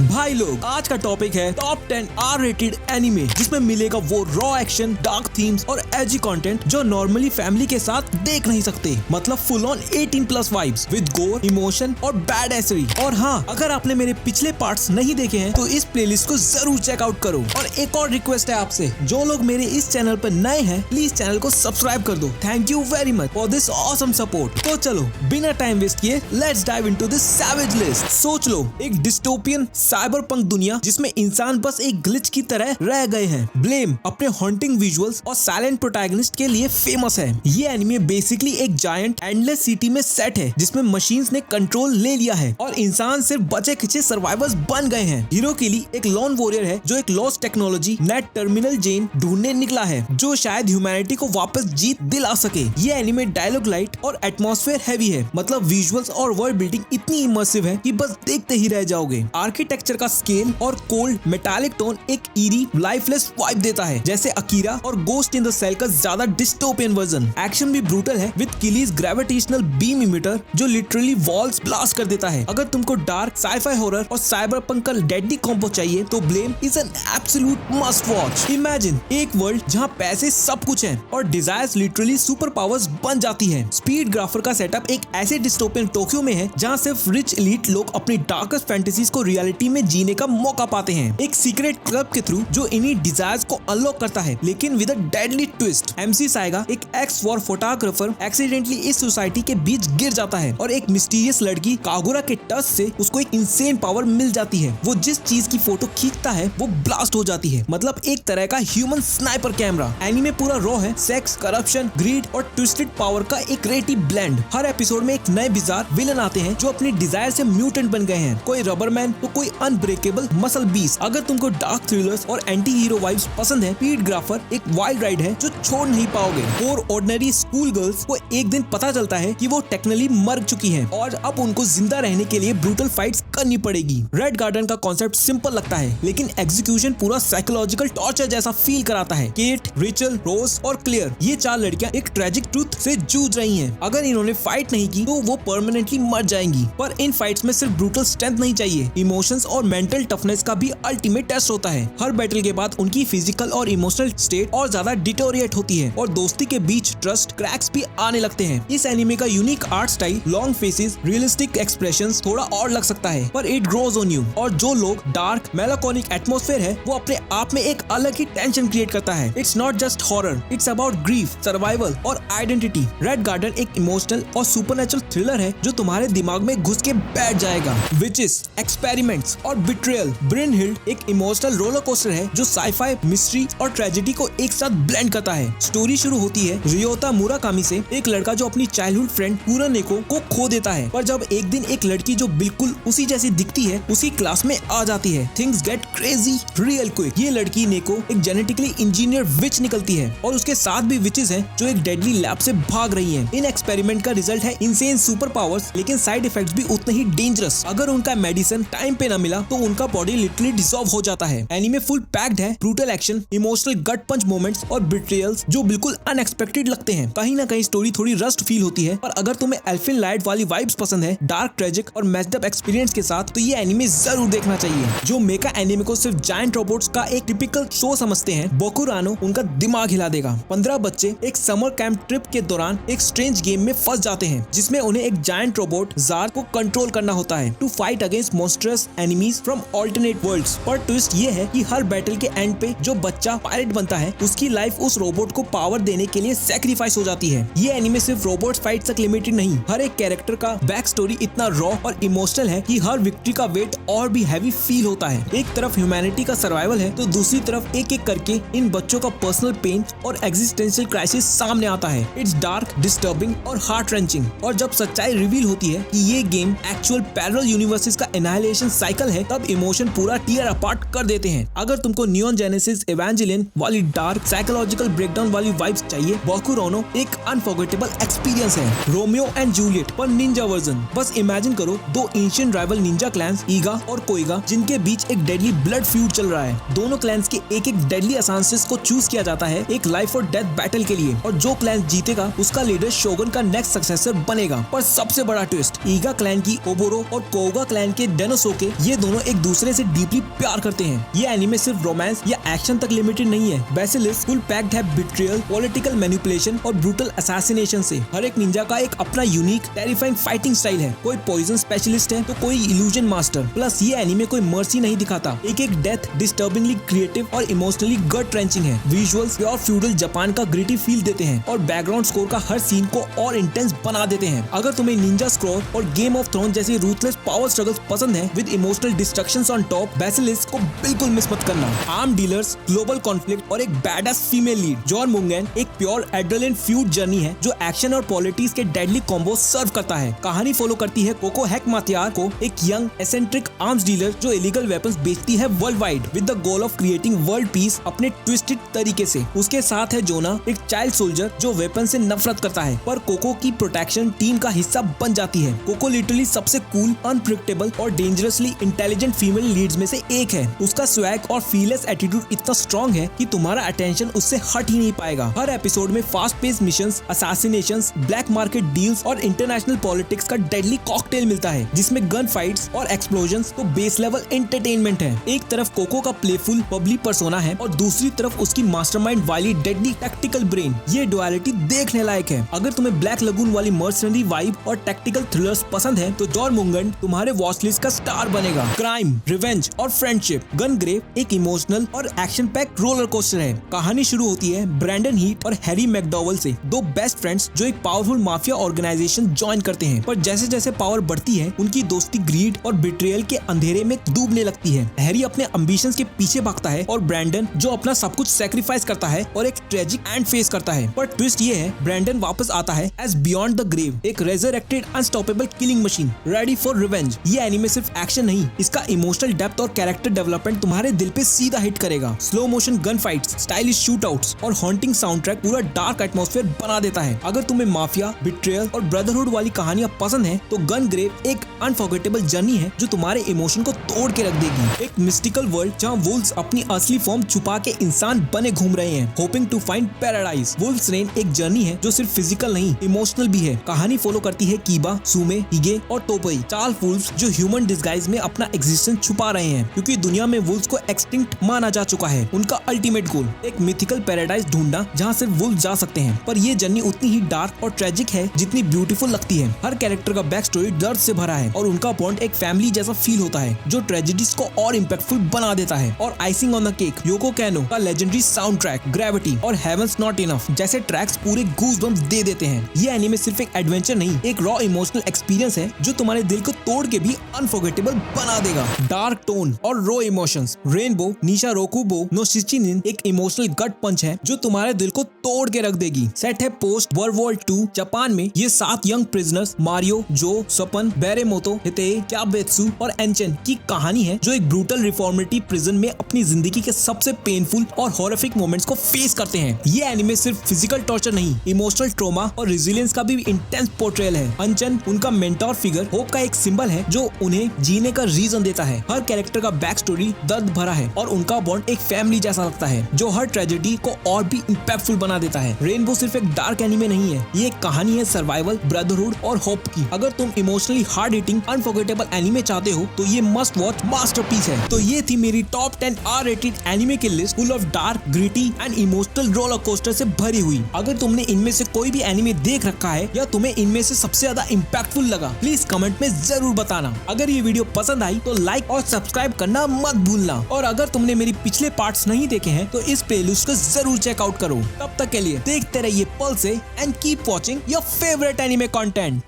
भाई लोग, आज का टॉपिक है टॉप 10 आर रेटेड एनिमे, जिसमें मिलेगा वो रॉ एक्शन, डार्क थीम्स और एजी कंटेंट जो नॉर्मली फैमिली के साथ देख नहीं सकते। मतलब फुल ऑन 18+ वाइब्स विद गोर, इमोशन और बैड एसरी। और हाँ, अगर आपने मेरे पिछले पार्ट्स नहीं देखे हैं तो इस प्लेलिस्ट को जरूर चेकआउट करो। और एक और रिक्वेस्ट है आपसे, जो लोग मेरे इस चैनल पर नए हैं प्लीज चैनल को सब्सक्राइब कर दो। Thank you very much for this awesome support. तो चलो बिना टाइम वेस्ट किए let's dive into this savage list. सोच लो, एक डिस्टोपियन साइबरपंक दुनिया जिसमें इंसान बस एक ग्लिच की तरह रह गए हैं। ब्लेम अपने हॉन्टिंग विजुअल्स और साइलेंट प्रोटैगनिस्ट के लिए फेमस है। ये एनिमे बेसिकली एक जायंट एंडलेस सिटी में सेट है जिसमें मशीन्स ने कंट्रोल ले लिया है और इंसान सिर्फ बचे खिंचे सर्वाइवर्स बन गए हैं। हीरो के लिए एक लॉन वॉरियर है जो एक लॉस्ट टेक्नोलॉजी नेट टर्मिनल जेन ढूंढने निकला है जो शायद ह्यूमैनिटी को वापस जीत दिला सके। ये एनिमे डायलॉग लाइट और एटमॉस्फेयर हैवी है। मतलब विजुअल्स और वर्ल्ड बिल्डिंग इतनी इमर्सिव है कि बस देखते ही रह जाओगे। आर्किटेक्चर का स्केल और कोल्ड मेटालिक टोन एक ईरी लाइफलेस वाइब देता है, जैसे अकीरा और गोस्ट इन द सेल का ज्यादा डिस्टोपियन वर्जन। एक्शन भी ब्रूटल है विद किलीज ग्रेविटेशनल बीम इमिटर जो लिटरली वॉल्स ब्लास्ट कर देता है। अगर तुमको डार्क साइफाई हॉरर और साइबरपंक का डेडली कॉम्बो चाहिए तो blame is an absolute must watch. Imagine एक वर्ल्ड जहां पैसे सब कुछ है और डिजायर्स लिटरली सुपर पावर्स बन जाती है। स्पीड ग्राफर का सेटअप एक ऐसे डिस्टोपियन टोक्यो में है जहां सिर्फ रिच एलीट लोग अपनी डार्केस्ट फैंटेसीज को रियलिटी में जीने का मौका पाते हैं, एक सीक्रेट क्लब के थ्रू जो इन्हीं डिजायर्स को अनलॉक करता है, लेकिन with a deadly twist. MC Saiga, एक एक्स वॉर फोटोग्राफर, एक्सीडेंटली इस सोसाइटी के बीच गिर जाता है और एक मिस्टीरियस लड़की कागुरा के टच से उसको एक इंसेन पावर मिल जाती है। वो जिस चीज की फोटो खींचता है वो ब्लास्ट हो जाती है। मतलब एक तरह का ह्यूमन स्नाइपर कैमरा। एनीमे पूरा रॉ है, सेक्स, करप्शन, ग्रीड और ट्विस्टेड पावर का एक क्रिएटिव ब्लेंड। हर एपिसोड में एक नए बिजार विलन आते हैं जो अपनी डिजायर से म्यूटेंट बन गए हैं। कोई रबरमैन तो कोई अनब्रेकेबल मसल बीस्ट। अगर तुमको डार्क थ्रिलर्स और एंटी हीरो वाइब्स पसंद है, स्पीड ग्राफर एक वाइल्ड राइड है जो छोड़ नहीं पाओगे। 4 ऑर्डिनरी स्कूल गर्ल्स को एक दिन पता चलता है कि वो टेक्निकली मर चुकी हैं और अब उनको जिंदा रहने के लिए ब्रूटल फाइट्स करनी पड़ेगी। रेड गार्डन का कॉन्सेप्ट सिंपल लगता है लेकिन एग्जीक्यूशन पूरा साइकोलॉजिकल टॉर्चर जैसा फील कराता है। केट, रेचल, रोज और क्लेयर, ये 4 लड़कियां एक ट्रेजिक ट्रूथ से जूझ रही हैं। अगर इन्होंने फाइट नहीं की तो वो परमानेंटली मर जाएंगी। पर इन फाइट्स में सिर्फ ब्रूटल स्ट्रेंथ नहीं चाहिए, इमोशंस और मेंटल टफनेस का भी अल्टीमेट टेस्ट होता है। हर बैटल के बाद उनकी फिजिकल और इमोशनल स्टेट और ज्यादा डिटोरिएट होती है और दोस्ती के बीच ट्रस्ट क्रैक्स भी आने लगते हैं। इस एनिमे का unique art style, long faces, realistic expressions थोड़ा और लग सकता है पर इट ग्रोज ऑन यू। और जो लोग डार्क मेलाकोनिक एटमॉस्फेयर है वो अपने आप में एक अलग ही टेंशन क्रिएट करता है। It's not just horror, it's about grief, survival और आइडेंटिटी। रेड गार्डन एक इमोशनल और सुपरनेचुरल थ्रिलर है जो तुम्हारे दिमाग में घुस के बैठ जाएगा। विचेस, एक्सपेरिमेंट्स और बिट्रेयल। ब्रिनहिल्ड एक इमोशनल रोलर कोस्टर है जो साइफाई, मिस्ट्री और ट्रेजेडी को एक साथ ब्लेंड करता है। स्टोरी शुरू होती है रियोता मुराकामी से, एक लड़का जो अपनी चाइल्डहुड फ्रेंड कुरानेको को खो देता है। पर जब एक दिन एक लड़की जो बिल्कुल उसी जैसी दिखती है उसकी क्लास में आ जाती है, things get crazy real quick. ये लड़की नेको एक जेनेटिकली इंजीनियर विच निकलती है और उसके साथ भी विचेस हैं जो एक डेडली लैब से भाग रही हैं। इन एक्सपेरिमेंट का रिजल्ट है इंसेन सुपर पावर्स, लेकिन साइड इफेक्ट्स भी उतने ही डेंजरस। अगर उनका मेडिसिन टाइम पे न मिला तो उनका बॉडी लिटरली डिसॉल्व हो जाता है। एनीमे फुल पैक्ड है, ब्रूटल एक्शन, इमोशनल गट पंच मोमेंट्स और बिट्रियल्स जो बिल्कुल अनएक्सपेक्टेड लगते हैं। कहीं ना कहीं स्टोरी थोड़ी रस्ट फील होती है, पर अगर तुम्हें एल्फिन लाइट वाली वाइब्स पसंद है, डार्क, ट्रेजिक और मैस्ड अप एक्सपीरियंस के साथ, तो ये एनीमे जरूर देखना चाहिए। जो मेका एनीमे को सिर्फ जायंट रोबोट्स का एक टिपिकल शो समझते हैं, बोकुरानो उनका दिमाग हिला देगा। 15 बच्चे एक समर कैंप ट्रिप के दौरान एक स्ट्रेंज गेम में फंस जाते हैं जिसमें उन्हें एक जायंट रोबोट जार को कंट्रोल करना होता है to fight against monstrous enemies from alternate worlds. पर ट्विस्ट ये है कि हर बैटल के एंड पे जो बच्चा पायलट बनता है उसकी लाइफ उस रोबोट को पावर देने के लिए सैक्रिफाइस हो जाती है। ये एनीमे सिर्फ रोबोट फाइट तक लिमिटेड नहीं, हर एक कैरेक्टर का बैक स्टोरी इतना रॉ और इमोशनल है कि हर विक्ट्री का वेट और भी हैवी फील होता है। एक तरफ ह्यूमैनिटी का सर्वाइवल है तो दूसरी तरफ एक एक करके इन बच्चों का पर्सनल पेन और एग्जिस्टेंशियल क्राइसिस सामने आता है। इट्स डार्क, डिस्टर्बिंग और हार्ट रेंचिंग। और जब सच्चाई रिवील होती है कि ये गेम एक्चुअल पैरेलल यूनिवर्सेस का एनाहिलेशन साइकिल है, तब इमोशन पूरा टीयर अपार्ट कर देते हैं। अगर तुमको नियॉन जेनेसिस एवेंजेलियन वाली डार्क साइकोलॉजिकल ब्रेकडाउन वाली वाइब्स चाहिए, बोकुरानो एक अनफॉरगेटेबल एक्सपीरियंस है। रोमियो एंड जूलियट पर निंजा वर्जन। बस इमेजिन करो, 2 एंशिएंट राइवल निंजा क्लैंस ईगा और कोइगा जिनके बीच एक डेडली ब्लड फ्यूड चल रहा है। दोनों क्लैंस के एक डेडली असांसेस को चूज किया जाता है एक लाइफ और डेथ बैटल के लिए, और जो क्लैंस जीतेगा उसका लीडर शोगुन का नेक्स्ट सक्सेसर बनेगा। पर सबसे बड़ा ट्विस्ट, ईगा क्लैन की ओबोरो और कोगा क्लैन के डेनोसोके ये दोनों एक दूसरे से डीपली प्यार करते हैं। ये एनीमे सिर्फ रोमांस या एक्शन तक लिमिटेड नहीं है। बेसिलिस्क फुल पैक्ड है बिट्रियल, पॉलिटिकल मैनिपुलेशन और ब्रूटल असैसिनेशन से। हर एक निंजा का एक अपना यूनिक टेरिफाइंग फाइटिंग स्टाइल है। कोई पॉइजन स्पेशलिस्ट है तो कोई इल्यूजन मास्टर। प्लस ये एनीमे कोई मर्सी नहीं दिखाता। एक डेथ डिस्टर्बिंगली क्रिएटिव और इमोशनली गट रेंचिंग है। विजुअल्स प्योर फ्यूडल जापान का ग्रिटी फील देते हैं और बैकग्राउंड स्कोर का हर सीन को और इंटेंस बना देते हैं। अगर तुम्हें निंजा स्क्रॉल और गेम ऑफ थ्रोन जैसी रूथलेस पावर स्ट्रगल्स पसंद है with emotional destructions on top, basilisk को बिल्कुल मिस मत करना। आर्म डीलर्स, ग्लोबल कॉन्फ्लिक्ट और एक बैडएस फीमेल लीड। जॉन मुंगेन एक प्योर एड्रेनलिन फ्यूड जर्नी है जो एक्शन और पॉलिटिक्स के डेडली कॉम्बो सर्व करता है। कहानी फॉलो करती है कोको हैक मातियार को, एक यंग एसेंट्रिक आर्म्स डीलर जो इलीगल वेपन्स बेचती है world wide with the goal of creating world peace अपने ट्विस्टेड तरीके से। उसके साथ है जोना, एक चाइल्ड सोल्जर जो वेपन से नफरत करता है पर कोको की प्रोटेक्शन टीम का हिस्सा बन जाती है। कोको लिटरली सबसे कूल, अनप्रेडिक्टेबल और डेंजरसली इंटेलिजेंट फीमेल लीड्स में से एक है। उसका स्वैग और फीलेस एटीट्यूड इतना स्ट्रॉन्ग है कि तुम्हारा अटेंशन उससे हट ही नहीं पाएगा। हर एपिसोड में fast pace missions, assassinations, black market deals और इंटरनेशनल पॉलिटिक्स का डेडली कॉकटेल मिलता है जिसमें गन फाइट्स और एक्सप्लोजंस तो बेस लेवल एंटरटेनमेंट है। एक तरफ कोको का प्लेफुल बबली पर्सोना है और दूसरी तरफ उसकी मास्टरमाइंड वाली डेडली टैक्टिकल ब्रेन। ये डुअलिटी देखने लायक है। अगर तुम्हें ब्लैक लगून वाली मर्सनरी वाइब और टैक्टिकल थ्रिलर्स पसंद है तो जॉन मुंगन तुम्हारे वॉच लिस्ट का स्टार बनेगा। क्राइम, रिवेंज और फ्रेंडशिप, गनग्रेव एक इमोशनल और एक्शन पैक्ड रोलर कोस्टर है। कहानी शुरू होती है ब्रैंडन हीट और हैरी मैकडॉवल से, दो बेस्ट फ्रेंड्स जो एक पावरफुल माफिया ऑर्गेनाइजेशन ज्वाइन करते हैं। पर जैसे जैसे पावर बढ़ती है उनकी दोस्ती ग्रीड और बिट्रियल के अंधेरे में डूबने लगती है। हैरी अपने एम्बिशंस के पीछे भागता है और ब्रैंडन जो अपना सब कुछ सैक्रिफाइस करता है और एक ट्रेजिक एंड फेस करता है। पर ट्विस्ट ये है, ब्रैंडन वापस आता है एज बियॉन्ड द ग्रेव, एक resurrected unstoppable killing machine ready for revenge. ये एनीमे सिर्फ एक्शन नहीं, इसका इमोशनल डेप्थ और कैरेक्टर डेवलपमेंट तुम्हारे दिल पे सीधा हिट करेगा। Slow motion gun fights, stylish shootouts और हॉन्टिंग साउंड ट्रैक पूरा डार्क एटमॉस्फेयर बना देता है। अगर तुम्हें माफिया, बिट्रियल और ब्रदरहुड वाली कहानियां पसंद है तो गनग्रेव एक अनफॉरगेटेबल जर्नी है जो तुम्हारे इमोशन को तोड़ के रख देगी। एक मिस्टिकल वर्ल्ड जहाँ वुल्व्स अपनी असली फॉर्म छुपा के इंसान बने घूम रहे हैं, hoping to find paradise. Wolf's Rain एक जर्नी है जो सिर्फ फिजिकल नहीं, इमोशनल भी है। कहानी फॉलो करती है कीबा, सुमे, हिगे और टोपई, चार वुल्व्स जो ह्यूमन डिस्गाइज में अपना एग्जिस्टेंस छुपा रहे हैं क्योंकि दुनिया में वुल्व्स को एक्सटिंक्ट माना जा चुका है। उनका अल्टीमेट गोल एक मिथिकल पैराडाइज ढूंढना जहाँ सिर्फ वुल्व्स जा सकते हैं। पर ये जर्नी उतनी ही डार्क और ट्रेजिक है जितनी ब्यूटीफुल लगती है। हर कैरेक्टर का बैक स्टोरी दर्द से भरा है और उनका बॉन्ड एक फैमिली जैसा फील होता है जो ट्रेजेडीज को और इम्पैक्टफुल बना देता है। और icing on the cake, योको canoe का लेजेंडरी साउंड ट्रैक ग्रेविटी और हेवंस नॉट इनफ जैसे ट्रैक्स पूरे गूज़बम्प्स दे देते हैं। ये एनीमे सिर्फ एक एडवेंचर नहीं, एक रॉ इमोशनल एक्सपीरियंस है जो तुम्हारे दिल को तोड़ के भी अनफॉरगेटेबल बना देगा। डार्क टोन और रॉ इमोशंस, रेनबो निशा रोकुबो नो शिचिनिन एक इमोशनल गट पंच है जो तुम्हारे दिल को तोड़ के रख देगी। सेट है पोस्ट वर्ल्ड वॉर 2 जापान में। ये 7 यंग प्रिजनर्स मारियो, जो, सपन, बेरेमोतो, हितेई, क्याबेत्सु और एंचन की कहानी है जो एक ब्रूटल रिफॉर्मेटिव प्रिजन में अपनी जिंदगी के सबसे पेनफुल और हॉरिफिक मोमेंट्स को फेस करते हैं। ये एनिमे सिर्फ फिजिकल टॉर्चर नहीं, इमोशनल ट्रॉमा और रेजिलियंस का भी इंटेंस पोर्ट्रेयल है। अंचन उनका मेंटोर फिगर, होप का एक सिंबल है जो उन्हें जीने का रीजन देता है। हर कैरेक्टर का बैक स्टोरी दर्द भरा है और उनका बॉन्ड एक फैमिली जैसा लगता है जो हर ट्रेजेडी को और भी इम्पैक्टफुल बना देता है। रेनबो सिर्फ एक डार्क एनिमे नहीं है, ये एक कहानी है सर्वाइवल, ब्रदरहुड और होप की। अगर तुम emotionally hard hitting unforgettable anime चाहते हो तो ये मस्ट वॉच मास्टरपीस है। तो ये थी मेरी टॉप 10 आर रेटेड एनिमे की list, full of dark, gritty and emotional roller coaster से भरी हुई। अगर तुमने इनमें से कोई भी एनिमे देख रखा है या तुम्हें इनमें से सबसे ज्यादा इम्पैक्टफुल लगा, प्लीज कमेंट में जरूर बताना। अगर ये वीडियो पसंद आई तो लाइक और सब्सक्राइब करना मत भूलना। और अगर तुमने मेरी पिछले पार्ट्स नहीं देखे हैं तो इस प्लेलिस्ट को जरूर चेकआउट करो। तब तक के लिए देखते रहिए pulse and keep watching your favourite anime content.